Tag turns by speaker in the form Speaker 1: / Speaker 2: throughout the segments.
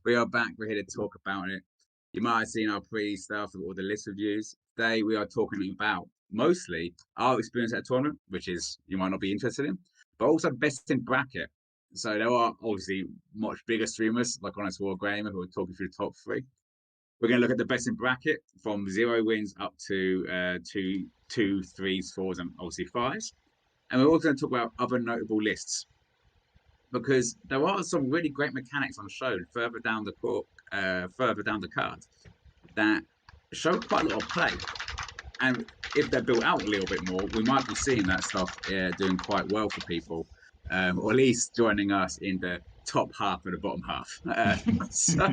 Speaker 1: We are back. We're here to talk about it. You might have seen our pre stuff or the list reviews. Today, we are talking about mostly our experience at a tournament, which is you might not be interested in, but also best in bracket. So there are obviously much bigger streamers like Honest War Gamer who are talking through the top three. We're going to look at the best in bracket from 0 wins up to two, threes, fours, and obviously fives. And we're also going to talk about other notable lists because there are some really great mechanics on show further down the court, further down the card that show quite a lot of play. And if they're built out a little bit more, we might be seeing that stuff doing quite well for people, or at least joining us in the top half and the bottom half. So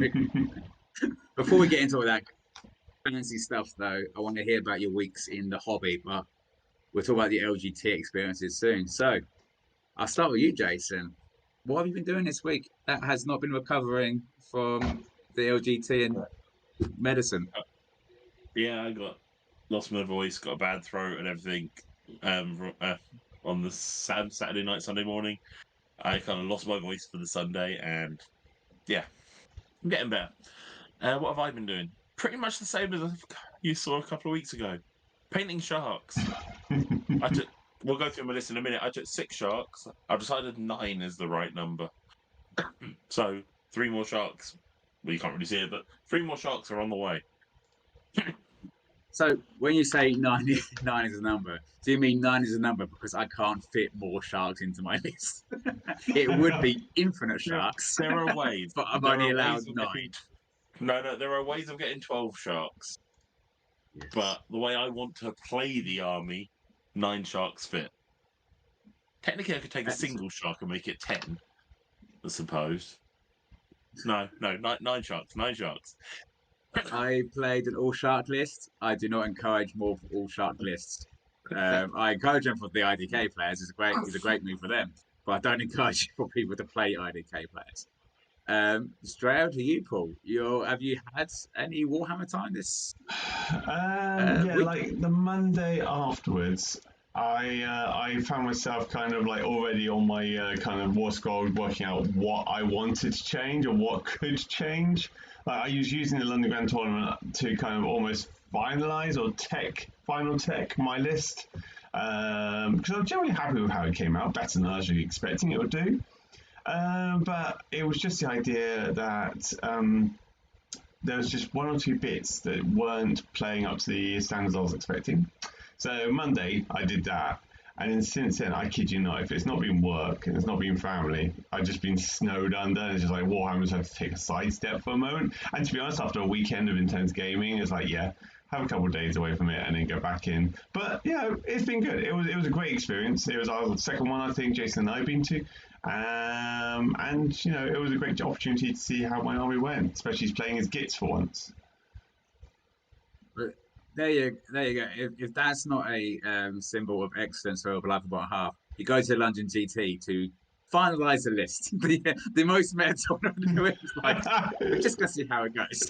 Speaker 1: before we get into all that fancy stuff, though, I want to hear about your weeks in the hobby, but we'll talk about the LGT experiences soon. So I'll start with you, Jason. What have you been doing this week that has not been recovering from the LGT and medicine?
Speaker 2: Yeah, I got lost my voice, got a bad throat and everything. On the Saturday night, Sunday morning, I kind of lost my voice for the Sunday, and yeah, I'm getting better. What have I been doing? Pretty much the same as you saw a couple of weeks ago. Painting sharks. We'll go through my list in a minute. I took 6 sharks. I've decided 9 is the right number. So 3 more sharks. Well, you can't really see it, but 3 more sharks are on the way.
Speaker 1: So when you say nine is a number, do you mean 9 is a number because I can't fit more sharks into my list? It would be infinite sharks.
Speaker 2: There are ways,
Speaker 1: but I'm
Speaker 2: there
Speaker 1: only
Speaker 2: are
Speaker 1: allowed
Speaker 2: ways of
Speaker 1: 9.
Speaker 2: No, there are ways of getting 12 sharks.
Speaker 1: Yes.
Speaker 2: But the way I want to play the army, 9 sharks fit. Technically, I could take a single shark and make it 10, I suppose. No, 9 sharks, 9 sharks.
Speaker 1: I played an all shark list. I do not encourage more for all shark lists. I encourage them for the IDK players. It's a great move for them. But I don't encourage for people to play IDK players. Straight out to you, Paul. Have you had any Warhammer time this?
Speaker 3: Yeah,
Speaker 1: week?
Speaker 3: like the Monday afterwards, I found myself kind of like already on my kind of war scroll, working out what I wanted to change or what could change. Like I was using the London Grand Tournament to kind of almost finalize or final tech my list because I'm generally happy with how it came out, better than I was really expecting it would do. But it was just the idea that there was just 1 or 2 bits that weren't playing up to the standards I was expecting. So Monday, I did that. And then since then, I kid you not, if it's not been work and it's not been family, I've just been snowed under. And it's just like Warhammer's had to take a sidestep for a moment. And to be honest, after a weekend of intense gaming, it's like, yeah, have a couple of days away from it and then go back in. But, it's been good. It was a great experience. It was our second one, I think, Jason and I have been to. And it was a great opportunity to see how my army went, especially playing as Gits for once.
Speaker 1: But there you go. If that's not a symbol of excellence for Life About Half, you go to London GT to finalize the list. the most meta tournament. Like we're just gonna see how it goes.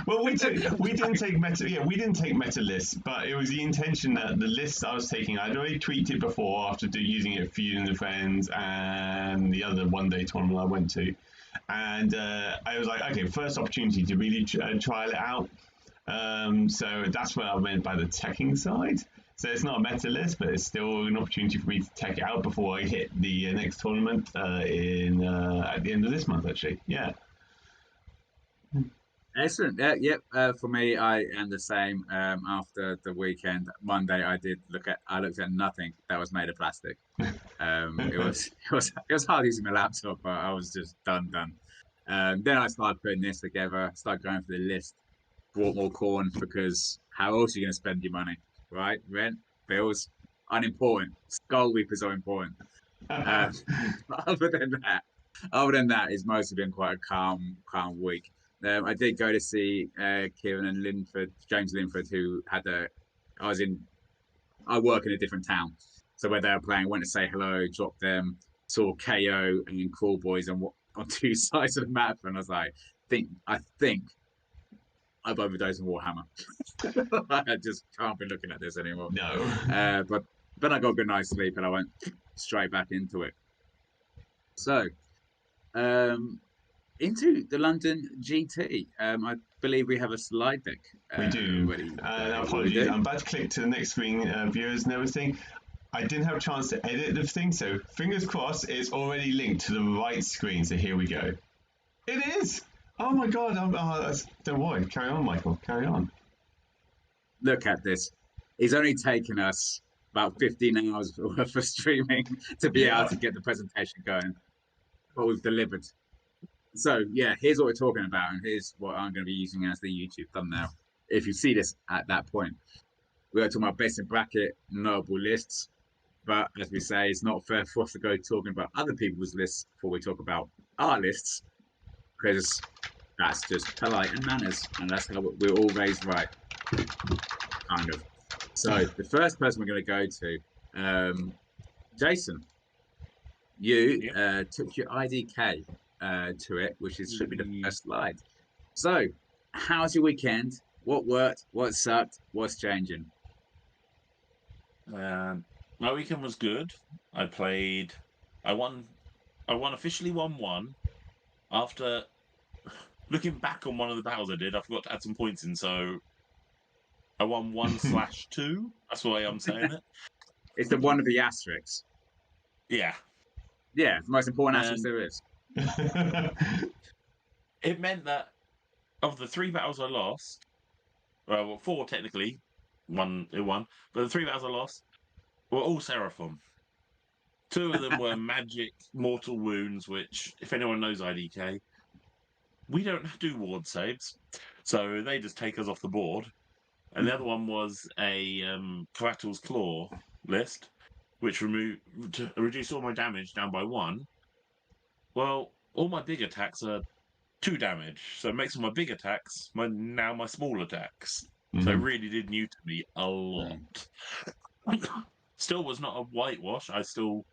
Speaker 3: Well, we didn't take meta lists, but it was the intention that the list I was taking, I'd already tweaked it before after using it for Feuding the Friends and the other one-day tournament I went to, and I was like, okay, first opportunity to really trial it out. So that's where I went by the teching side. So it's not a meta list, but it's still an opportunity for me to tech it out before I hit the next tournament at the end of this month, actually. Yeah.
Speaker 1: Excellent. Yep. For me, I am the same. After the weekend, Monday, I looked at nothing that was made of plastic. It was hard using my laptop, but I was just done. Then I started putting this together. Started going for the list. Bought more corn because how else are you going to spend your money, right? Rent, bills, unimportant. Skull Reapers are important. Other than that, it's mostly been quite a calm week. I did go to see Kieran and James Linford, who had I work in a different town. So where they were playing, I went to say hello, dropped them, saw KO and Crawl Boys on 2 sides of the map. And I was like, I think I've overdosed on Warhammer. I just can't be looking at this anymore.
Speaker 3: No.
Speaker 1: But then I got a good night's sleep and I went straight back into it. So, into the London GT. I believe we have a slide deck.
Speaker 3: We do.
Speaker 1: Ready.
Speaker 3: Apologies, I'm about to click to the next screen, viewers and everything. I didn't have a chance to edit the thing, so fingers crossed it's already linked to the right screen. So here we go. It is! Oh my god, don't worry. Carry on, Michael. Carry on.
Speaker 1: Look at this. It's only taken us about 15 hours worth of streaming to be able to get the presentation going. What we've delivered. So yeah, here's what we're talking about, and here's what I'm going to be using as the YouTube thumbnail. If you see this at that point, we're talking about best in bracket notable lists. But as we say, it's not fair for us to go talking about other people's lists before we talk about our lists, because that's just polite and manners, and that's how we're all raised right, kind of. So the first person we're going to go to, Jason, you took your IDK to it, which should be the first slide. So, how's your weekend? What worked? What sucked? What's changing?
Speaker 2: My weekend was good. I won officially won one. After looking back on one of the battles I did, I forgot to add some points in, so I won 1/2. That's the way I'm saying it.
Speaker 1: It's the one of the asterisks.
Speaker 2: Yeah.
Speaker 1: Yeah, the most important asterisk there is.
Speaker 2: It meant that of the 3 battles I lost, well, 4 technically, it won, but the 3 battles I lost were all Seraphon. 2 of them were magic mortal wounds, which, if anyone knows IDK, we don't do ward saves, so they just take us off the board. And the other one was a Coatal's Claw list, which reduced all my damage down by 1. Well, all my big attacks are 2 damage, so it makes all my big attacks now my small attacks. So it really did neuter me a lot. Still was not a whitewash. I still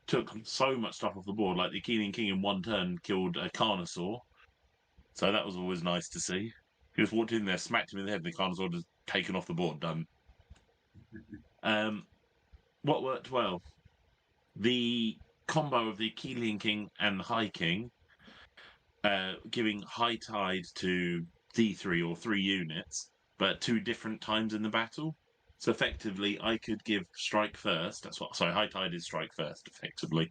Speaker 2: took so much stuff off the board, like the Achenean King in 1 turn killed a Carnosaur. So that was always nice to see. He just walked in there, smacked him in the head, and the Carnosaur just taken off the board, done. What worked well? The combo of the Achenean King and the High King, giving High Tide to D3 or 3 units, but at 2 different times in the battle. So effectively, I could give Strike First. High Tide is Strike First, effectively.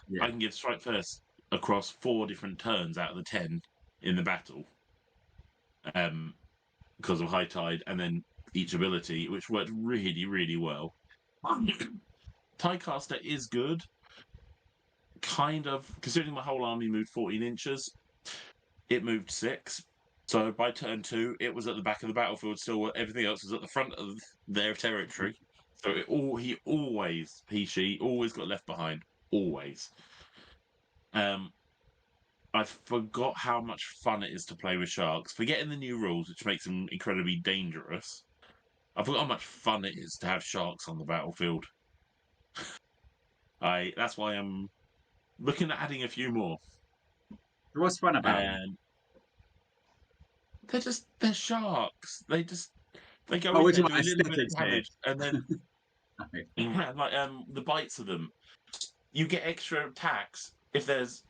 Speaker 2: Yeah. I can give Strike First across 4 different turns out of the 10 in the battle. Because of High Tide, and then each ability, which worked really, really well. Tidecaster is good. Kind of, considering my whole army moved 14 inches, it moved 6. So by turn 2, it was at the back of the battlefield still. Everything else was at the front of their territory. So she always got left behind. Always. I forgot how much fun it is to play with sharks. Forgetting the new rules, which makes them incredibly dangerous. I forgot how much fun it is to have sharks on the battlefield. That's why I'm looking at adding a few more.
Speaker 1: What's fun about them?
Speaker 2: They're sharks. They go
Speaker 1: in there,
Speaker 2: do a little bit of damage, and then like the bites of them. You get extra attacks if there's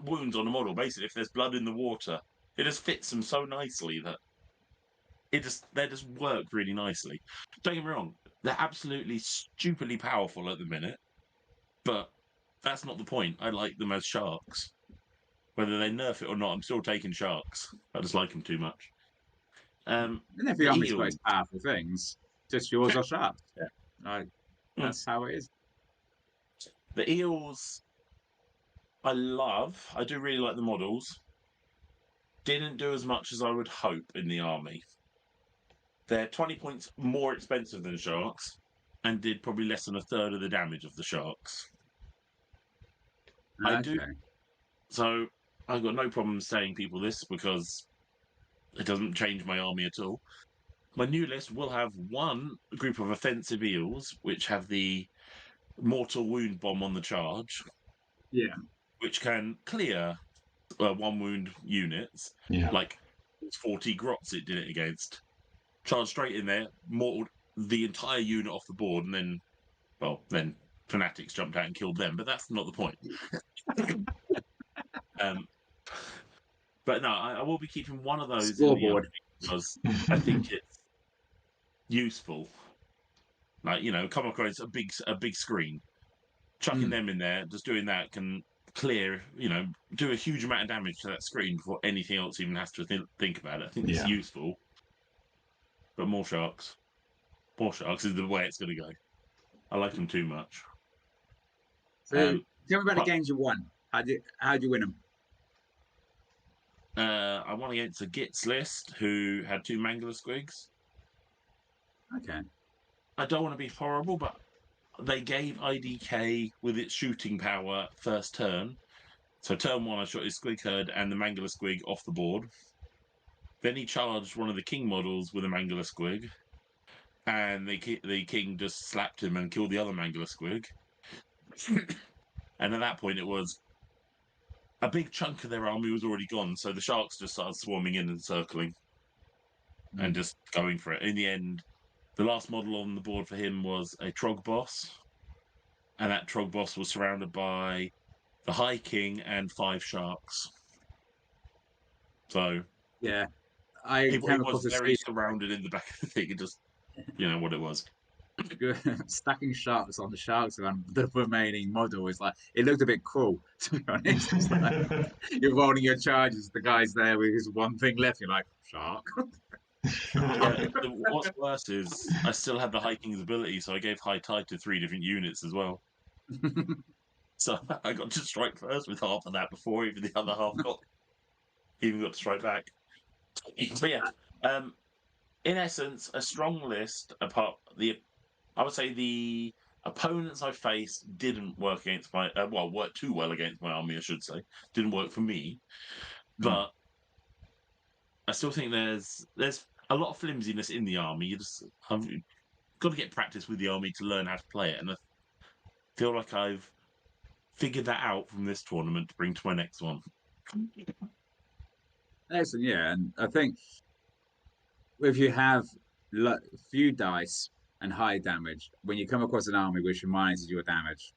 Speaker 2: wounds on the model. Basically, if there's blood in the water, it just fits them so nicely that they just work really nicely. Don't get me wrong, they're absolutely stupidly powerful at the minute, but that's not the point. I like them as sharks. Whether they nerf it or not, I'm still taking sharks. I just like them too much.
Speaker 1: And if the army's most powerful things, just yours are sharks. Yeah. That's how it is.
Speaker 2: The eels, I do really like the models. Didn't do as much as I would hope in the army. They're 20 points more expensive than sharks, and did probably less than 1/3 of the damage of the sharks.
Speaker 1: Okay.
Speaker 2: I do. So I've got no problem saying people this because it doesn't change my army at all. My new list will have 1 group of offensive eels, which have the mortal wound bomb on the charge.
Speaker 1: Yeah.
Speaker 2: Which can clear 1 wound units.
Speaker 3: Yeah.
Speaker 2: Like 40 grots it did it against. Charge straight in there, mortared the entire unit off the board, and then Fanatics jumped out and killed them, but that's not the point. But no, I will be keeping one of those in the
Speaker 1: Scoreboard.
Speaker 2: army because I think it's useful. Like, come across a big screen, chucking them in there, just doing that can clear, do a huge amount of damage to that screen before anything else even has to think about it. I think it's
Speaker 3: Yeah.
Speaker 2: useful. But more sharks is the way it's going to go. I like them too much.
Speaker 1: So tell me about the games you won. How'd you win them?
Speaker 2: I won against a Gits list who had 2 Mangler Squigs.
Speaker 1: Okay.
Speaker 2: I don't want to be horrible, but they gave IDK with its shooting power first turn. So turn 1, I shot his Squig Herd and the Mangler Squig off the board. Then he charged one of the King models with a Mangler Squig. And the King just slapped him and killed the other Mangler Squig. And at that point, it was a big chunk of their army was already gone. So the Sharks just started swarming in and circling and just going for it. In the end, the last model on the board for him was a Trog Boss. And that Trog Boss was surrounded by the High King and 5 Sharks. So
Speaker 1: yeah, I
Speaker 2: he
Speaker 1: came
Speaker 2: was
Speaker 1: across
Speaker 2: very surrounded in the back of the thing. It just, what it was.
Speaker 1: stacking sharks on the sharks around the remaining model is like, it looked a bit cruel, to be honest. It's like, you're rolling your charges, the guy's there with his one thing left, you're like, shark.
Speaker 2: What's worse is I still had the High King's ability, so I gave High Tide to 3 different units as well. So I got to strike first with half of that before even the other half got to strike back. But yeah, in essence, a strong list. I would say the opponents I faced didn't work against my worked too well against my army. I should say didn't work for me, but I still think there's a lot of flimsiness in the army. I've got to get practice with the army to learn how to play it, and I feel like I've figured that out from this tournament to bring to my next one.
Speaker 1: Excellent, yeah, and I think if you have few dice and high damage, when you come across an army which minus your damage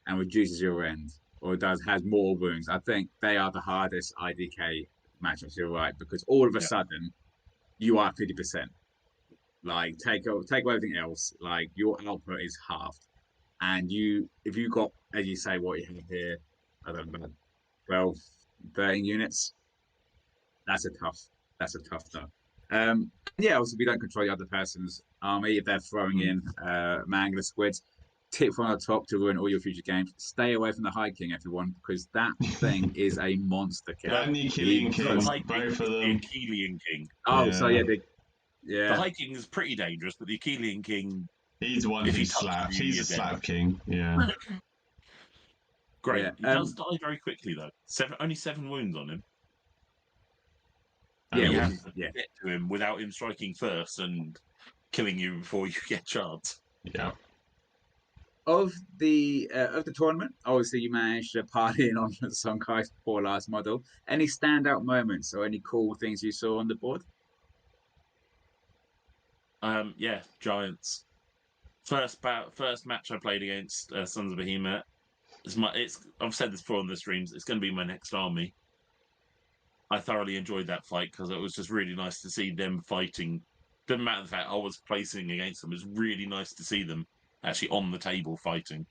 Speaker 1: and reduces your end, or has more wounds, I think they are the hardest IDK matchups. You're right, because all of a sudden you are 50%. Like take away everything else, like your output is halved, and if you got, as you say, what you have here, I don't know, 12, 13 units. That's a tough stuff. Yeah, also we don't control the other person's army. If they're throwing in Mangler Squids, tip from the top to ruin all your future games. Stay away from the High King, everyone, because that thing is a monster killer.
Speaker 3: And the Achillean King, both of them.
Speaker 2: The Achillean King.
Speaker 1: Oh, so yeah,
Speaker 2: the High King is pretty dangerous, but the Achillean King,
Speaker 3: he's the one who slaps. He's a slap king. Yeah.
Speaker 2: Great. Yeah, he does die very quickly though. Only 7 wounds on him. You have to get to him without him striking first and killing you before you get charged.
Speaker 3: Yeah.
Speaker 1: Of the tournament, obviously you managed to party in on Sonkai's poor last model. Any standout moments or any cool things you saw on the board?
Speaker 2: Yeah, Giants. First match I played against Sons of Behemoth. I've said this before on the streams. It's going to be my next army. I thoroughly enjoyed that fight because it was just really nice to see them fighting. Doesn't matter the fact I was placing against them. It was really nice to see them actually on the table fighting.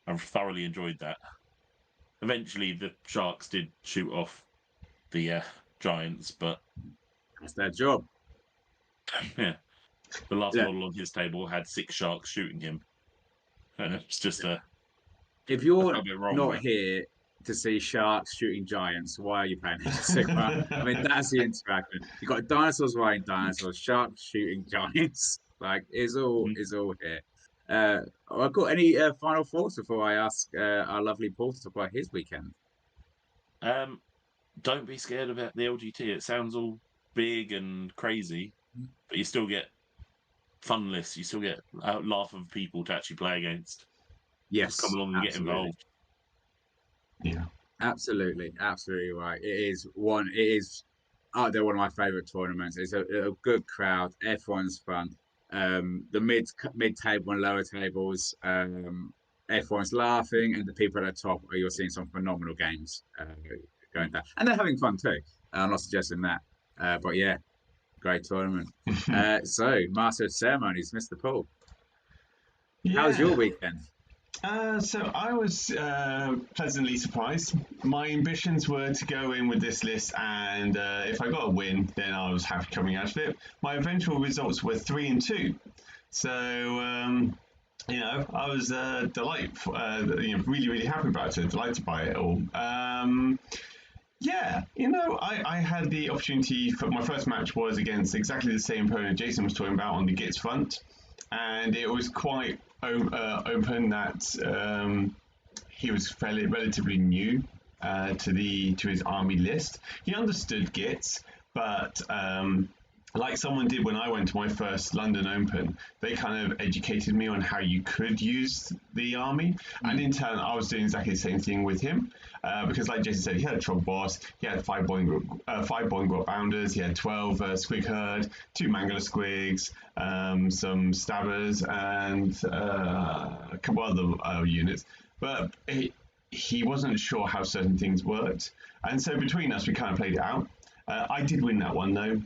Speaker 2: I thoroughly enjoyed that. Eventually, the Sharks did shoot off the Giants, but
Speaker 1: that's their job.
Speaker 2: Yeah, the last model on his table had 6 Sharks shooting him, and it's just
Speaker 1: if you're not here to see Sharks shooting Giants, why are you playing Sigma? I mean, that's the interaction. You got dinosaurs riding dinosaurs, Sharks shooting Giants. Like, it's all here. I've got any final thoughts before I ask our lovely Paul to talk about his weekend.
Speaker 2: Don't be scared about the LGT. It sounds all big and crazy, but you still get fun lists. You still get a laugh of people to actually play against.
Speaker 1: Yes,
Speaker 2: just come along and get involved.
Speaker 3: Yeah,
Speaker 1: absolutely right. It is out there one of my favorite tournaments. It's a good crowd. Everyone's fun. The mid table and lower tables, everyone's laughing, and the people at the top, you're seeing some phenomenal games going down, and they're having fun too. I'm not suggesting that, but yeah, great tournament. So Master of Ceremonies, Mr. Paul, how was your weekend?
Speaker 3: So I was pleasantly surprised. My ambitions were to go in with this list, and if I got a win, then I was happy coming out of it. My eventual results were 3-2, so I was delightful, really, really happy about it. Delighted by it all. Yeah, I had the opportunity for my first match was against exactly the same opponent Jason was talking about on the Gits front, and it was quite open that he was relatively new to his army list. He understood Gits, but like someone did when I went to my first London Open, they kind of educated me on how you could use the army, and in turn I was doing exactly the same thing with him. Because, like Jason said, he had a Trog Boss, he had 5 Boingrot Bounders, he had 12 Squig Herd, 2 Mangler Squigs, some Stabbers, and a couple other units. But he wasn't sure how certain things worked, and so between us, we kind of played it out. I did win that one, though.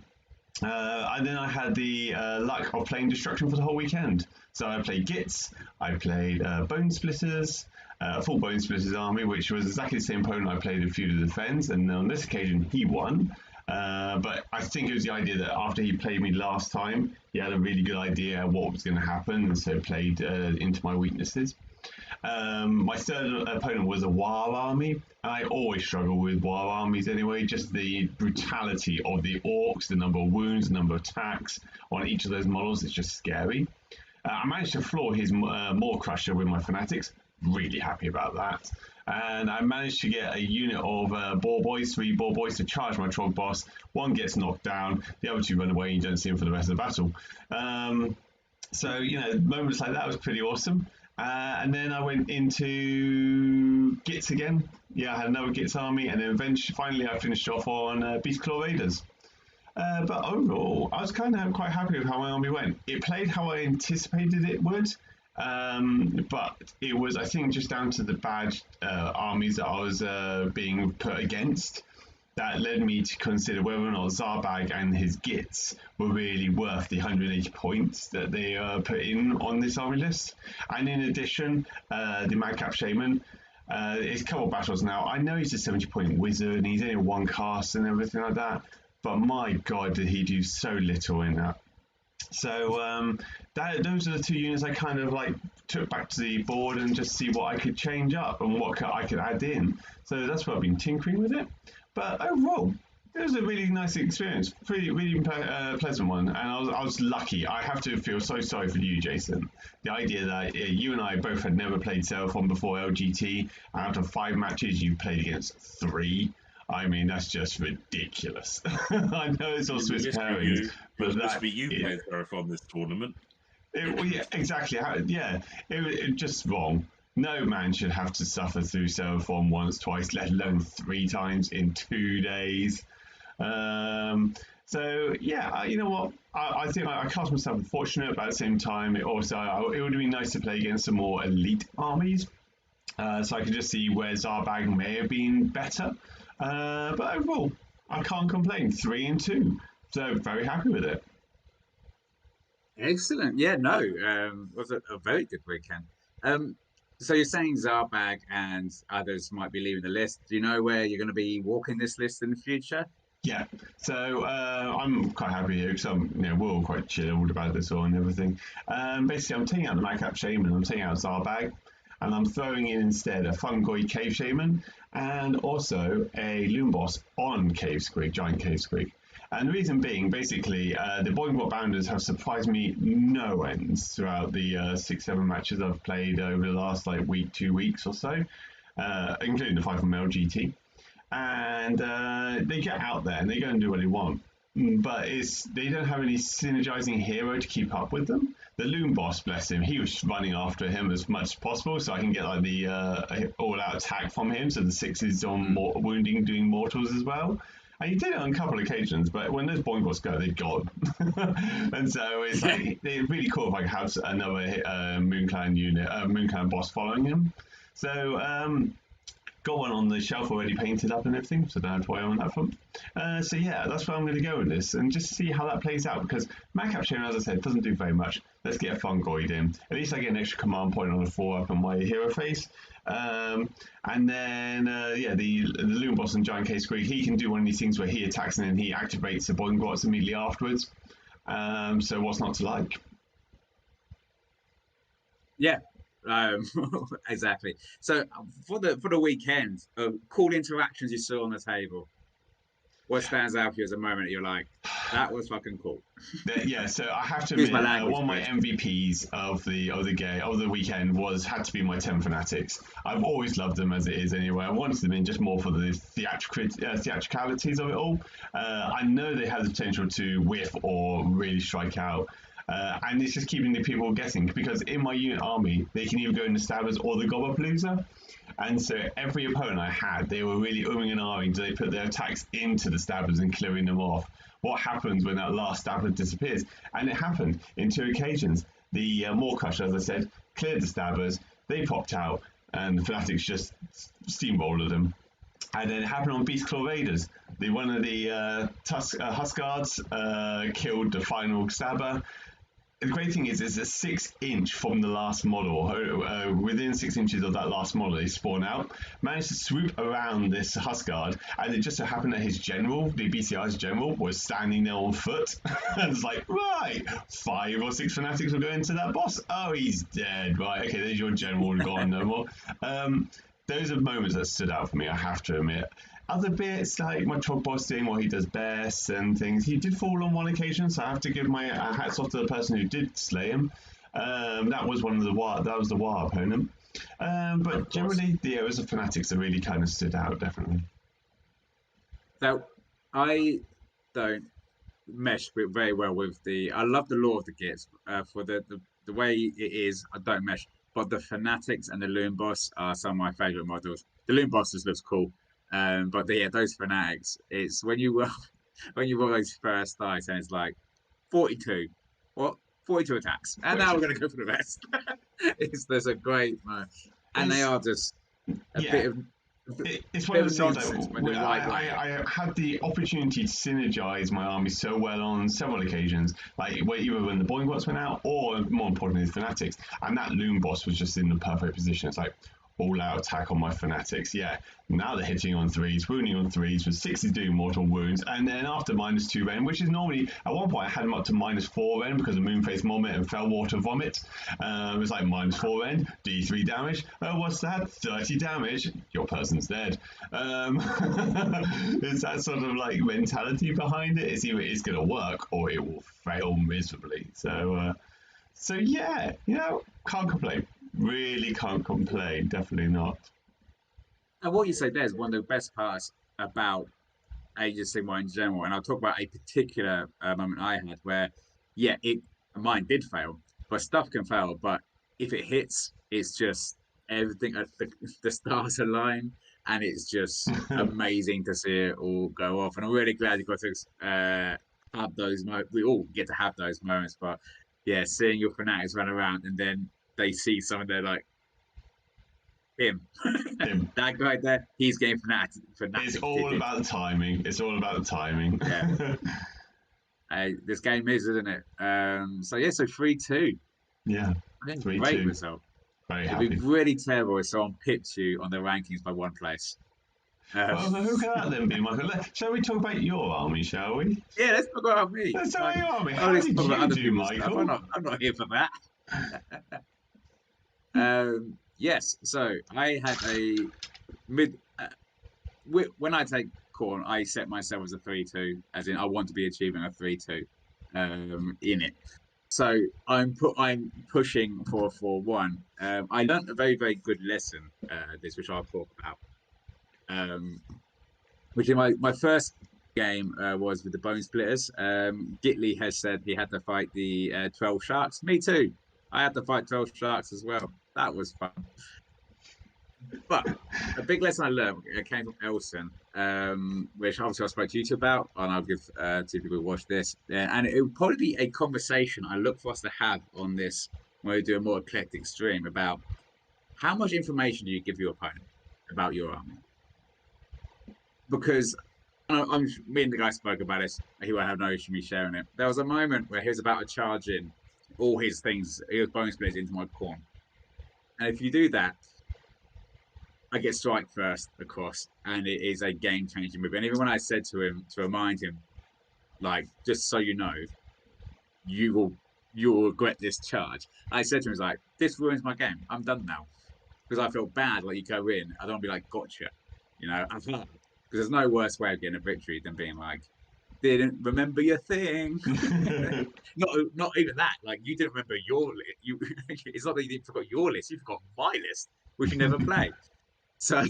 Speaker 3: And then I had the luck of playing Destruction for the whole weekend. So I played Gits, I played Bone Splitters, a full Bone Splitters army, which was exactly the same opponent I played in Feud of the Fens, and on this occasion he won. But I think it was the idea that after he played me last time, he had a really good idea what was going to happen, and so played into my weaknesses. My third opponent was a Waaagh army. I always struggle with Waaagh armies anyway, just the brutality of the orcs, the number of wounds, the number of attacks on each of those models is just scary. I managed to floor his Maw Crusher with my Fanatics, really happy about that. And I managed to get a unit of Boar Boys, 3 Boar Boys to charge my Trog Boss. One gets knocked down, the other 2 run away and you don't see them for the rest of the battle. So, moments like that was pretty awesome. And then I went into Gits again. Yeah, I had another Gits army, and then finally I finished off on Beastclaw Raiders. But overall, I was kind of quite happy with how my army went. It played how I anticipated it would, but it was, I think, just down to the bad armies that I was being put against that led me to consider whether or not Zarbag and his Gits were really worth the 180 points that they put in on this army list. And in addition, the Madcap Shaman, it's a couple of battles now. I know he's a 70-point wizard and he's only 1 cast and everything like that, but my god, did he do so little in that. So those are the 2 units I kind of took back to the board and just see what I could change up and what I could add in. So that's what I've been tinkering with it. But overall, it was a really nice experience, really pleasant one, and I was lucky. I have to feel so sorry for you, Jason. The idea that you and I both had never played Seraphon before LGT, and out of 5 matches you played against 3. I mean, that's just ridiculous. I know it's all Swiss pairings, but
Speaker 2: it must be you playing Seraphon this tournament.
Speaker 3: Yeah, exactly. It just wrong. No man should have to suffer through Seraphon once, twice, let alone 3 times in 2 days. So yeah, you know what? I think I cast myself unfortunate, but at the same time, it would have been nice to play against some more elite armies. So I could just see where Zarbag may have been better. But overall, I can't complain. 3-2, so very happy with it.
Speaker 1: Excellent. Yeah, no, was a very good weekend. So you're saying Zarbag and others might be leaving the list. Do you know where you're going to be walking this list in the future?
Speaker 3: Yeah, so I'm quite happy here because we're all quite chilled about this all and everything. Basically, I'm taking out the Madcap Shaman, I'm taking out Zarbag, and I'm throwing in instead a Fungoid Cave Shaman and also a Loon Boss on Cave Squig, Giant Cave Squig. And the reason being, basically, the Boingrot Bounders have surprised me no ends throughout the 6-7 matches I've played over the last 2 weeks or so, including the 5 from LGT. And they get out there and they go and do what they want. But they don't have any synergizing hero to keep up with them. The Loon Boss, bless him, he was running after him as much as possible so I can get the all-out attack from him, so the 6s on wounding, doing mortals as well. And he did it on a couple of occasions, but when those Boingrots go, they're gone. And so it's it's really cool if I have another Moonclan unit, Moonclan boss following him. So got one on the shelf already painted up and everything, so I don't have to worry on that front. So yeah, that's where I'm going to go with this, and just see how that plays out, because Madcap Shaman, as I said, doesn't do very much. Let's get a Fungoid in. At least I get an extra command point on the 4-up on my hero face. And then, the Loon Boss and Giant Case Squig, he can do one of these things where he attacks and then he activates the Boingbots immediately afterwards. So what's not to like?
Speaker 1: Yeah, exactly. So for the weekend, cool interactions you saw on the table. What stands out for you as a moment you're like, that was fucking cool?
Speaker 3: Yeah, so I have to
Speaker 1: Use
Speaker 3: admit,
Speaker 1: my language,
Speaker 3: one of my
Speaker 1: Chris.
Speaker 3: MVPs of the weekend had to be my 10 Fanatics. I've always loved them as it is anyway. I wanted them in just more for the theatricalities of it all. I know they have the potential to whiff or really strike out. And it's just keeping the people guessing, because in my unit army, they can either go in the Stabbers or the Gobbapalooza. And so every opponent I had, they were really umming and ahhing. Do they put their attacks into the Stabbers and clearing them off? What happens when that last Stabber disappears? And it happened in 2 occasions. The Maw Crusher, as I said, cleared the Stabbers, they popped out, and the Fanatics just steamrolled them. And then it happened on Beastclaw Raiders. One of the Huskards killed the final Stabber. The great thing is a 6-inch from the last model. Within 6 inches of that last model, they spawn out. Managed to swoop around this Huskards, and it just so happened that his general, the BCI's general, was standing there on foot. And it's like, right, 5 or 6 Fanatics will go into that boss. Oh, he's dead. Right, okay, there's your general gone, no more. Those are moments that stood out for me, I have to admit. Other bits, like my Trog Boss doing what he does best and things. He did fall on one occasion, so I have to give my hats off to the person who did slay him. That was the War opponent. But generally, it was the Fanatics that really kind of stood out, definitely.
Speaker 1: So I don't mesh very well with I love the lore of the Gits. For the way it is, I don't mesh. But the Fanatics and the Loon Boss are some of my favourite models. The Loon Boss just looks cool. But those Fanatics, it's when you roll those first dice and it's like 42. What? 42 attacks. And now we're going to go for the rest. There's a great and they are just a bit of
Speaker 3: it's one of those
Speaker 1: nonsense
Speaker 3: things like, I had the opportunity to synergize my army so well on several occasions, like either when the Boingbots went out or, more importantly, the Fanatics, and that Loon Boss was just in the perfect position. It's like all-out attack on my Fanatics. Yeah, now they're hitting on 3s, wounding on 3s with 6s doing mortal wounds, and then after -2 rend, which is normally, at one point I had them up to -4 rend because of Moonface Vomit and Fellwater Vomit. It was like -4 rend, D3 damage. Oh, what's that? 30 damage. Your person's dead. It's that sort of like mentality behind it. It's either it's going to work or it will fail miserably. So yeah, can't complain. Really can't complain. Definitely not.
Speaker 1: And what you say there is one of the best parts about Age of Sigmar in general. And I'll talk about a particular moment I had where, mine did fail, but stuff can fail. But if it hits, it's just everything, the stars align, and it's just amazing to see it all go off. And I'm really glad you got to have those moments. We all get to have those moments, but yeah, seeing your Fanatics run around and then they see someone, they're like, him. That guy there, he's getting Fanatics.
Speaker 3: It's all about the timing. Yeah.
Speaker 1: This game is, isn't it? So 3-2.
Speaker 3: Yeah.
Speaker 1: I think
Speaker 3: 3-2.
Speaker 1: Great result.
Speaker 3: Very
Speaker 1: It'd
Speaker 3: happy.
Speaker 1: be really terrible if someone pipped you on the rankings by 1 place.
Speaker 3: Well, who can that then be, Michael? Shall we talk about your army, shall we?
Speaker 1: Yeah, let's talk about me.
Speaker 3: Let's talk about your army. How
Speaker 1: let's
Speaker 3: did
Speaker 1: talk about
Speaker 3: you
Speaker 1: other
Speaker 3: do,
Speaker 1: people's
Speaker 3: Michael?
Speaker 1: stuff. I'm not here for that. Yes, so I had a when I take Khorne, I set myself as a 3-2, as in I want to be achieving a 3-2 in it. So I'm pushing for a 4-1. I learned a very, very good lesson, which I'll talk about. Which in my first game was with the Bone Splitters. Gitli has said he had to fight the 12 Sharks. Me too. I had to fight 12 Sharks as well. That was fun. But a big lesson I learned came from Elson, which obviously I spoke to you about, and I'll give two people who watch this. And it would probably be a conversation I look for us to have on this when we do a more eclectic stream about how much information do you give your opponent? about your army. Because me and the guy spoke about this. He would have no issue me sharing it. There was a moment where he was about to charge in all his things, his bonus splits into my corn. And if you do that, I get strike first across, and it is a game-changing move. And even when I said to him to remind him, like, just so you know, you'll regret this charge. I said to him, like, this ruins my game. I'm done now. Because I feel bad, like, you go in, I don't want to be like, gotcha. You know, because there's no worse way of getting a victory than being like, didn't remember your thing. not even that. Like, you didn't remember your list. It's not that you didn't forgot your list. You forgot my list, which you never play. So,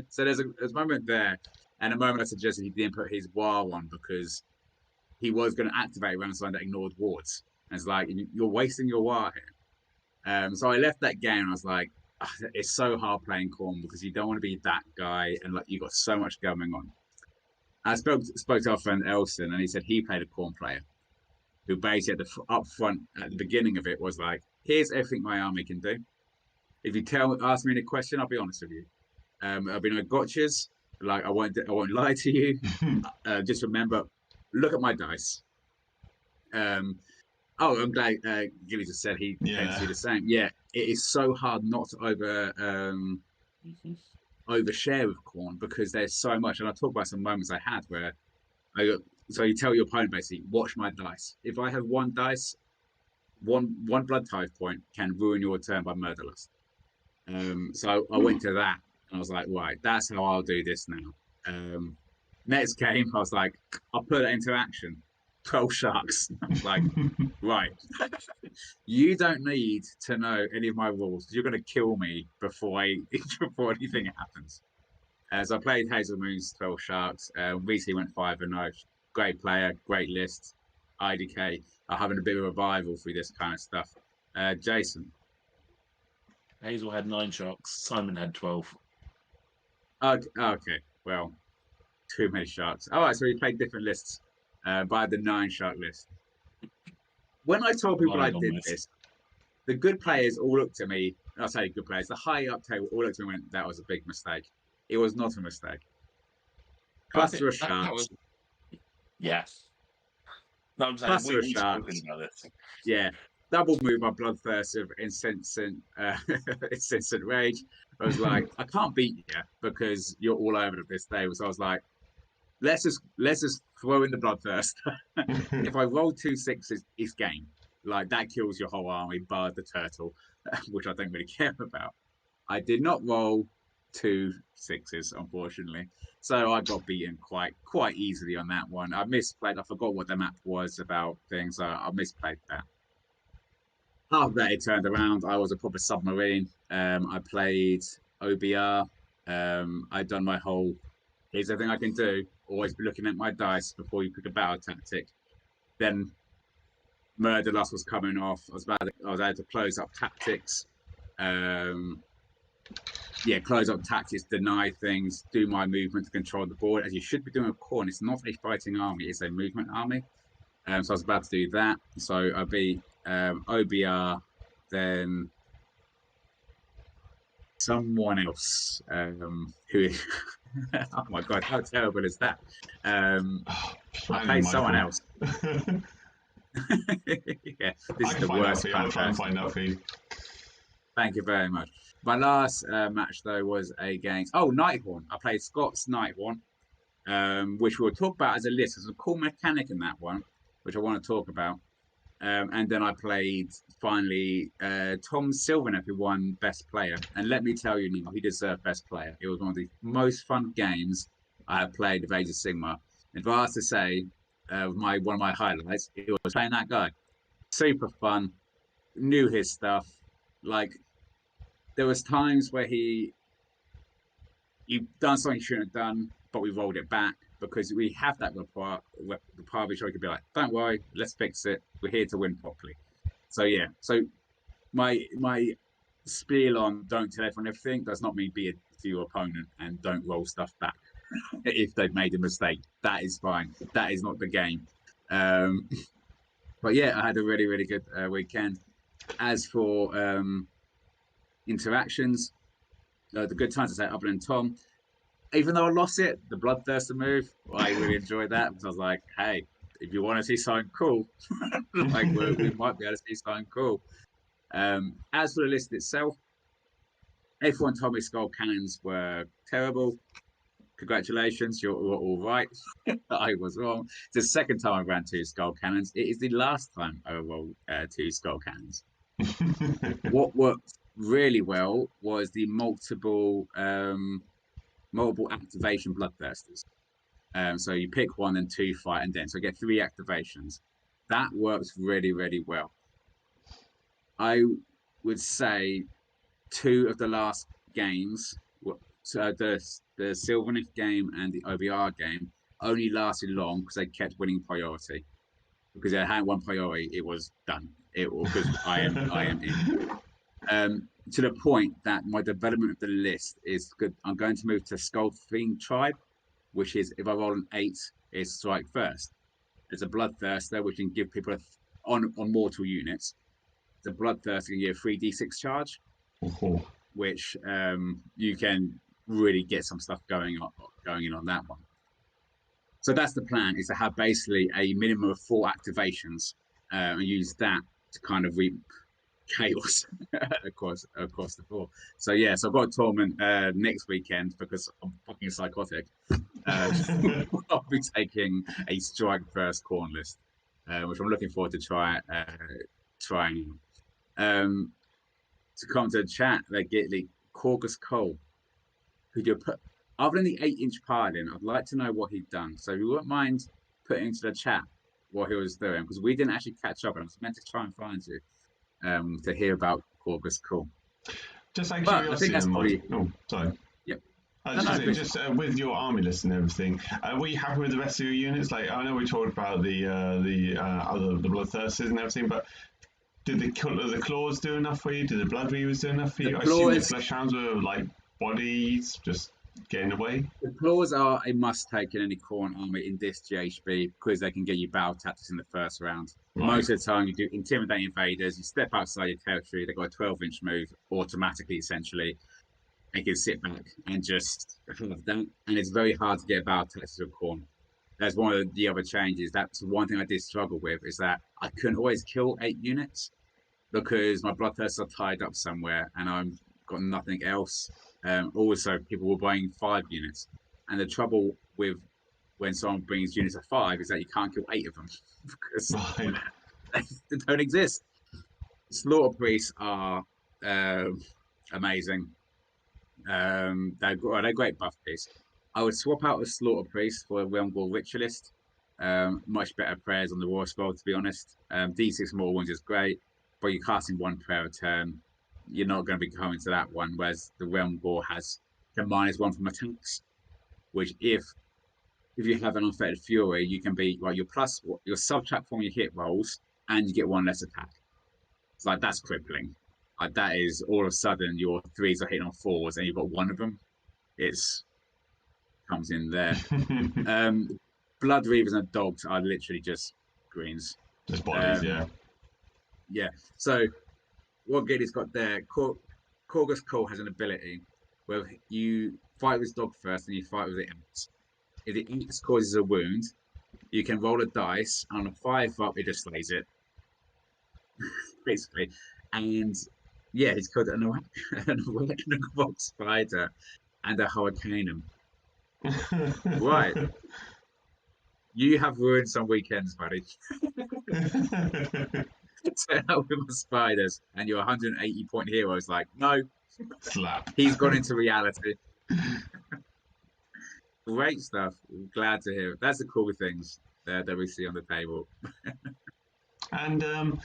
Speaker 1: so there's a moment there, and a moment I suggested he didn't put his war on because he was going to activate around something that ignored wards. And it's like, you're wasting your war here. So I left that game and I was like, it's so hard playing Khorne because you don't want to be that guy and like you've got so much going on. I spoke to our friend Elson and he said he played a Khorne player who basically up front at the beginning of it was like, here's everything my army can do. If you ask me any question, I'll be honest with you. There'll be no gotchas. Like I won't lie to you. Just remember, look at my dice. I'm glad Gilly just said he tends to do the same. Yeah, it is so hard not to overshare with Khorne because there's so much. And I talk about some moments I had where so you tell your opponent basically, watch my dice. If I have one dice, one blood tithe point can ruin your turn by murderlust. So I went to that and I was like, right, that's how I'll do this now. Next game, I was like, I'll put it into action. 12 sharks. I was like, right, you don't need to know any of my rules because you're going to kill me before anything happens. As I played Hazel Moon's 12 sharks, recently went 5-0. Great player, great list. IDK are having a bit of a revival through this kind of stuff. Jason.
Speaker 2: Hazel had 9 sharks. Simon had 12.
Speaker 1: Okay. Well, too many sharks. All right, so we played different lists. By the 9 shark list. When I told people I did this, the good players all looked at me. I'll say good players. The high up table all looked at me and went, "That was a big mistake." It was not a mistake. Cluster of sharks.
Speaker 2: Yes. No, I'm saying
Speaker 1: Cluster of
Speaker 2: we've
Speaker 1: sharks.
Speaker 2: spoken about this.
Speaker 1: Yeah. Double move my bloodthirst of insensate rage. I was like, I can't beat you because you're all over this table. So I was like, let's just throw in the bloodthirst. If I roll 2 6s, it's game. Like that kills your whole army, bar the turtle, which I don't really care about. I did not roll 2 6s, unfortunately, so I got beaten quite easily on that one. I misplayed. I forgot what the map was about things. So I misplayed that. After that, it turned around. I was a proper submarine. I played OBR. I'd done my whole. Here's everything I can do. Always be looking at my dice before you pick a battle tactic. Then Murderlust was coming off. I was able to close up tactics. Close up tactics, deny things, do my movement to control the board, as you should be doing with Khorne. It's not a fighting army, it's a movement army. So I was about to do that. So I beat OBR, then someone else who oh my god, how terrible is that? I played someone else. Yeah, this is the worst.
Speaker 3: I'll try and find out for you.
Speaker 1: Thank you very much. My last match though was against Nighthorn. I played Scott's Nighthorn, which we'll talk about as a list. There's a cool mechanic in that one, which I want to talk about. And then I played finally Tom Sylvaneth, who won Best Player. And let me tell you, Neil, he deserved Best Player. It was one of the most fun games I have played of Age of Sigmar. If I was to say one of my highlights, it was playing that guy. Super fun, knew his stuff. Like there was times where he done something he shouldn't have done, but we rolled it back because we have that rapport which I could be like, don't worry, let's fix it. We're here to win properly. So yeah, so my spiel on don't tell everyone everything does not mean be to your opponent and don't roll stuff back if they've made a mistake. That is fine. That is not the game. But yeah, I had a really, really good weekend. As for interactions, the good times I say, other than Tom, even though I lost it, the Bloodthirster move, I really enjoyed that because I was like, hey, if you want to see something cool, like we might be able to see something cool. As for the list itself, everyone told me Skull Cannons were terrible. Congratulations, you're all right. I was wrong. It's the second time I ran 2 Skull Cannons. It is the last time I rolled 2 Skull Cannons. What worked really well was the multiple activation Bloodthirsters. So you pick 1 and 2 fight, and then so get 3 activations. That works really, really well. I would say 2 of the last games, so the Sylvaneth game and the OBR game, only lasted long because they kept winning priority. Because they hadn't won priority, it was done. Because I am in. To the point that my development of the list is good. I'm going to move to Skull Fiend Tribe, which is if I roll an 8, it's strike first. There's a Bloodthirster, which can give people on mortal units. The Bloodthirster can give 3d6 charge, which you can really get some stuff going in on that one. So that's the plan: is to have basically a minimum of 4 activations and use that to kind of reap chaos across the board. So yes, I've got a tournament next weekend because I'm fucking psychotic. I'll be taking a strike first Khorne list, which I'm looking forward to trying. To come to the chat, they get the Corgus Cole. Could you put, other than the 8-inch paladin, I'd like to know what he'd done. So if you wouldn't mind putting into the chat what he was doing, because we didn't actually catch up, and I was meant to try and find you to hear about Corgus Cole.
Speaker 3: Just out of curiosity,
Speaker 1: I think that's probably.
Speaker 3: Oh, sorry.
Speaker 1: Yep.
Speaker 3: Just with your army list and everything, were you happy with the rest of your units? Like, I know we talked about the Bloodthirsters and everything, but did the claws do enough for you? Did the Bloodreavers do enough for you? I assume the Fleshhounds were like bodies just getting away.
Speaker 1: The claws are a must-take in any Khorne army in this GHB because they can get you battle tactics in the first round. Right. Most of the time, you do intimidate invaders. You step outside your territory. They've got a 12-inch move automatically, essentially. And you can sit back and just have that. And it's very hard to get battle tactics with Khorne. That's one of the other changes. That's one thing I did struggle with, is that I couldn't always kill 8 units because my Bloodthirsters are tied up somewhere and I've got nothing else. Also, people were buying 5 units. And the trouble with when someone brings units of 5 is that you can't kill 8 of them because they don't exist. Slaughter Priests are amazing. They're great buff piece. I would swap out a Slaughter Priest for a Realmgor Ritualist. Much better prayers on the War Scroll, to be honest. D6 more wounds is great, but you're casting 1 prayer a turn. You're not going to be coming to that one, whereas the Realmgor has the -1 from attacks, which if you have an Unfettered Fury, you can be your subtract from your hit rolls, and you get 1 less attack. It's like, that's crippling. Like, that is all of a sudden your 3s are hitting on 4s, and you've got 1 of them. It's comes in there. Bloodreavers and dogs are literally just greens.
Speaker 3: Just bodies, yeah.
Speaker 1: Yeah. So what Giddy's got there, Corgus Cole has an ability where you fight with dog first and you fight with the ants. If the ants causes a wound, you can roll a dice, and on a 5 up, it just slays it. Basically. And yeah, he's called an Arachnophobos spider and a Hurricanum. Right. You have ruined some weekends, buddy. Turn out with the spiders, and your 180-point hero is like, no.
Speaker 3: Slap.
Speaker 1: He's gone into reality. Great stuff. Glad to hear it. That's the cool things that we see on the table.
Speaker 3: And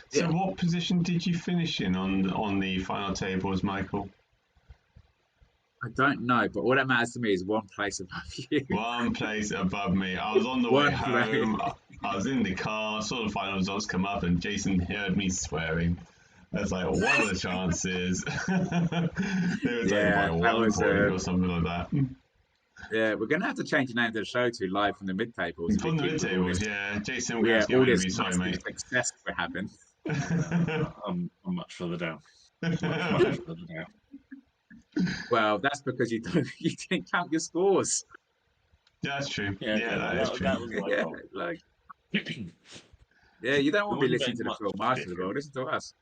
Speaker 3: so what position did you finish in on the final tables, Michael?
Speaker 1: I don't know, but all that matters to me is 1 place above you.
Speaker 3: 1 place above me. I was on the way home. I was in the car, saw the final results come up, and Jason heard me swearing. I was like, what are the chances? They were talking about 1 point or something like that.
Speaker 1: Yeah, we're going to have to change the name of the show to Live from the Mid-Tables.
Speaker 3: From the Mid-Tables, yeah. Jason,
Speaker 1: all this sorry, mate. Success will happen.
Speaker 2: I'm much further down. Much further down.
Speaker 1: Well, that's because you didn't count your scores.
Speaker 3: Yeah, that's true.
Speaker 2: Yeah,
Speaker 3: Yeah, that is true.
Speaker 2: that was my
Speaker 1: Yeah,
Speaker 2: fault.
Speaker 1: like you don't want to be
Speaker 2: wouldn't
Speaker 1: listening
Speaker 2: make
Speaker 1: to the
Speaker 2: much
Speaker 1: film master of the world.
Speaker 2: difference.
Speaker 1: Listen to us.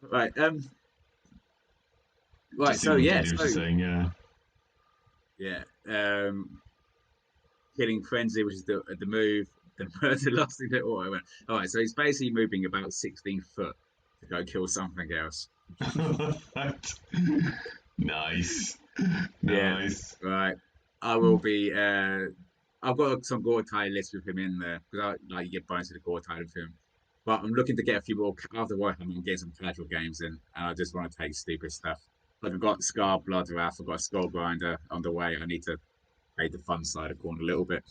Speaker 1: Right. Right.
Speaker 3: Just
Speaker 1: So
Speaker 3: seeing what
Speaker 1: yeah.
Speaker 3: Daddy was
Speaker 1: So
Speaker 3: just saying, yeah.
Speaker 1: yeah. Killing Frenzy, which is the move. The murder lasting it all. I went. All right. So he's basically moving about 16 foot to go kill something else.
Speaker 3: Nice.
Speaker 1: Yeah.
Speaker 3: Nice.
Speaker 1: Right. I will be. I've got some gore tie lists with him in there because I like you get bonus to the gore tie with him. But I'm looking to get a few more after Warhammer. I'm getting some casual games in, and I just want to take stupid stuff. Like I've got Scar Blood Wrath, I've got Skull Grinder on the way. I need to take the fun side of corn a little bit.